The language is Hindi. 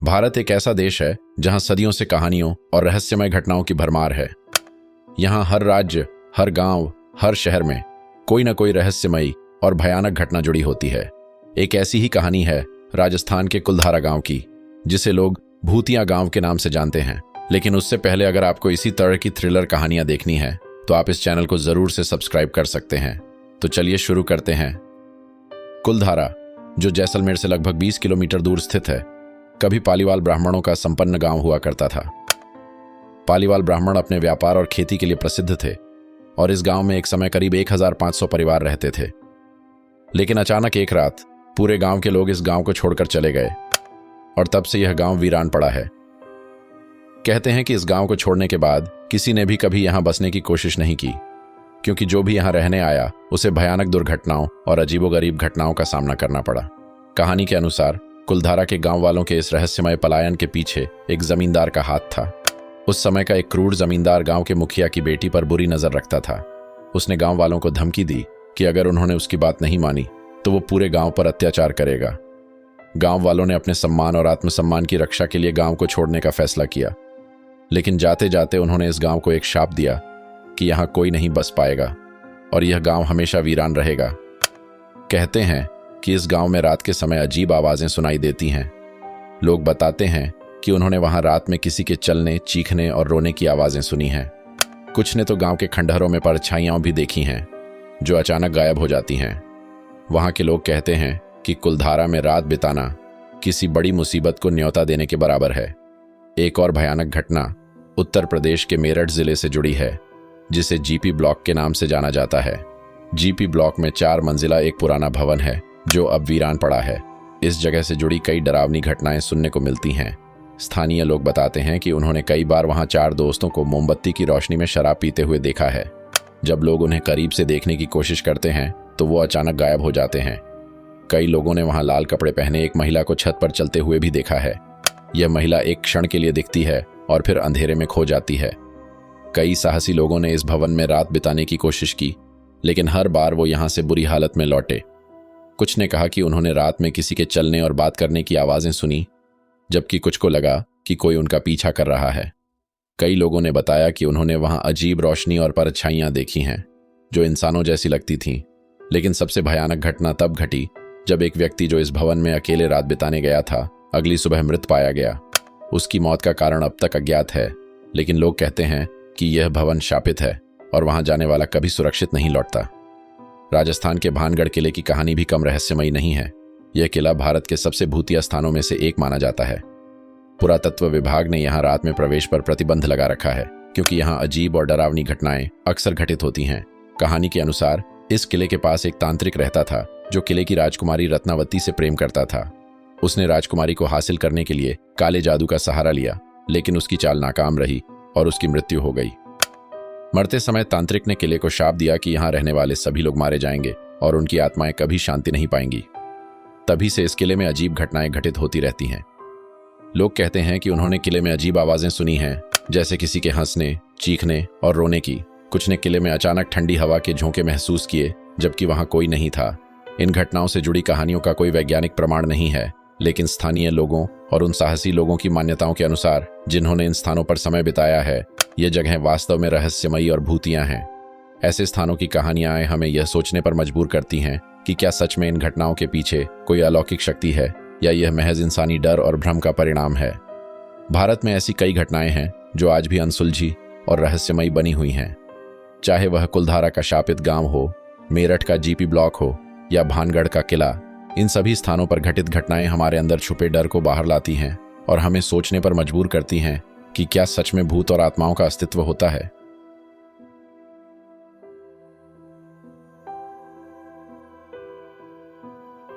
भारत एक ऐसा देश है जहां सदियों से कहानियों और रहस्यमय घटनाओं की भरमार है। यहां हर राज्य, हर गांव, हर शहर में कोई न कोई रहस्यमयी और भयानक घटना जुड़ी होती है। एक ऐसी ही कहानी है राजस्थान के कुलधारा गांव की, जिसे लोग भूतिया गांव के नाम से जानते हैं। लेकिन उससे पहले अगर आपको इसी तरह की थ्रिलर कहानियां देखनी है तो आप इस चैनल को जरूर से सब्सक्राइब कर सकते हैं। तो चलिए शुरू करते हैं। कुलधारा, जो जैसलमेर से लगभग 20 किलोमीटर दूर स्थित है, कभी पालीवाल ब्राह्मणों का संपन्न गांव हुआ करता था। पालीवाल ब्राह्मण अपने व्यापार और खेती के लिए प्रसिद्ध थे और इस गांव में एक समय करीब 1500 परिवार रहते थे। लेकिन अचानक एक रात पूरे गांव के लोग इस गांव को छोड़कर चले गए और तब से यह गांव वीरान पड़ा है। कहते हैं कि इस गांव को छोड़ने के बाद किसी ने भी कभी यहां बसने की कोशिश नहीं की, क्योंकि जो भी यहां रहने आया उसे भयानक दुर्घटनाओं और अजीबोगरीब घटनाओं का सामना करना पड़ा। कहानी के अनुसार कुलधारा के गांव वालों के इस रहस्यमय पलायन के पीछे एक जमींदार का हाथ था। उस समय का एक क्रूर जमींदार गांव के मुखिया की बेटी पर बुरी नजर रखता था। उसने गांव वालों को धमकी दी कि अगर उन्होंने उसकी बात नहीं मानी तो वो पूरे गांव पर अत्याचार करेगा। गांव वालों ने अपने सम्मान और आत्मसम्मान की रक्षा के लिए गांव को छोड़ने का फैसला किया, लेकिन जाते जाते उन्होंने इस गांव को एक शाप दिया कि यहां कोई नहीं बस पाएगा और यह गांव हमेशा वीरान रहेगा। कहते हैं कि इस गांव में रात के समय अजीब आवाजें सुनाई देती हैं। लोग बताते हैं कि उन्होंने वहां रात में किसी के चलने, चीखने और रोने की आवाजें सुनी हैं। कुछ ने तो गांव के खंडहरों में परछाइयां भी देखी हैं जो अचानक गायब हो जाती हैं। वहां के लोग कहते हैं कि कुलधारा में रात बिताना किसी बड़ी मुसीबत को न्योता देने के बराबर है। एक और भयानक घटना उत्तर प्रदेश के मेरठ जिले से जुड़ी है, जिसे जीपी ब्लॉक के नाम से जाना जाता है। जीपी ब्लॉक में 4 मंजिला एक पुराना भवन है जो अब वीरान पड़ा है। इस जगह से जुड़ी कई डरावनी घटनाएं सुनने को मिलती हैं। स्थानीय लोग बताते हैं कि उन्होंने कई बार वहां 4 दोस्तों को मोमबत्ती की रोशनी में शराब पीते हुए देखा है। जब लोग उन्हें करीब से देखने की कोशिश करते हैं तो वो अचानक गायब हो जाते हैं। कई लोगों ने वहां लाल कपड़े पहने एक महिला को छत पर चलते हुए भी देखा है। यह महिला एक क्षण के लिए दिखती है और फिर अंधेरे में खो जाती है। कई साहसी लोगों ने इस भवन में रात बिताने की कोशिश की, लेकिन हर बार वो यहां से बुरी हालत में लौटे। कुछ ने कहा कि उन्होंने रात में किसी के चलने और बात करने की आवाजें सुनी, जबकि कुछ को लगा कि कोई उनका पीछा कर रहा है। कई लोगों ने बताया कि उन्होंने वहां अजीब रोशनी और परछाइयां देखी हैं जो इंसानों जैसी लगती थीं। लेकिन सबसे भयानक घटना तब घटी जब एक व्यक्ति जो इस भवन में अकेले रात बिताने गया था, अगली सुबह मृत पाया गया। उसकी मौत का कारण अब तक अज्ञात है, लेकिन लोग कहते हैं कि यह भवन शापित है और वहां जाने वाला कभी सुरक्षित नहीं लौटता। राजस्थान के भानगढ़ किले की कहानी भी कम रहस्यमयी नहीं है। यह किला भारत के सबसे भूतिया स्थानों में से एक माना जाता है। पुरातत्व विभाग ने यहां रात में प्रवेश पर प्रतिबंध लगा रखा है, क्योंकि यहां अजीब और डरावनी घटनाएं अक्सर घटित होती हैं। कहानी के अनुसार इस किले के पास एक तांत्रिक रहता था जो किले की राजकुमारी रत्नावती से प्रेम करता था। उसने राजकुमारी को हासिल करने के लिए काले जादू का सहारा लिया, लेकिन उसकी चाल नाकाम रही और उसकी मृत्यु हो गई। मरते समय तांत्रिक ने किले को शाप दिया कि यहां रहने वाले सभी लोग मारे जाएंगे और उनकी आत्माएं कभी शांति नहीं पाएंगी। तभी से इस किले में अजीब घटनाएं घटित होती रहती हैं। लोग कहते हैं कि उन्होंने किले में अजीब आवाजें सुनी हैं, जैसे किसी के हंसने, चीखने और रोने की। कुछ ने किले में अचानक ठंडी हवा के झोंके महसूस किए, जबकि वहां कोई नहीं था। इन घटनाओं से जुड़ी कहानियों का कोई वैज्ञानिक प्रमाण नहीं है, लेकिन स्थानीय लोगों और उन साहसी लोगों की मान्यताओं के अनुसार जिन्होंने इन स्थानों पर समय बिताया है, ये जगह वास्तव में रहस्यमयी और भूतियां हैं। ऐसे स्थानों की कहानियां हमें यह सोचने पर मजबूर करती हैं कि क्या सच में इन घटनाओं के पीछे कोई अलौकिक शक्ति है या यह महज इंसानी डर और भ्रम का परिणाम है। भारत में ऐसी कई घटनाएं हैं जो आज भी अनसुलझी और रहस्यमयी बनी हुई हैं। चाहे वह कुलधारा का शापित गांव हो, मेरठ का जीपी ब्लॉक हो या भानगढ़ का किला, इन सभी स्थानों पर घटित घटनाएं हमारे अंदर छुपे डर को बाहर लाती हैं और हमें सोचने पर मजबूर करती हैं कि क्या सच में भूत और आत्माओं का अस्तित्व होता है।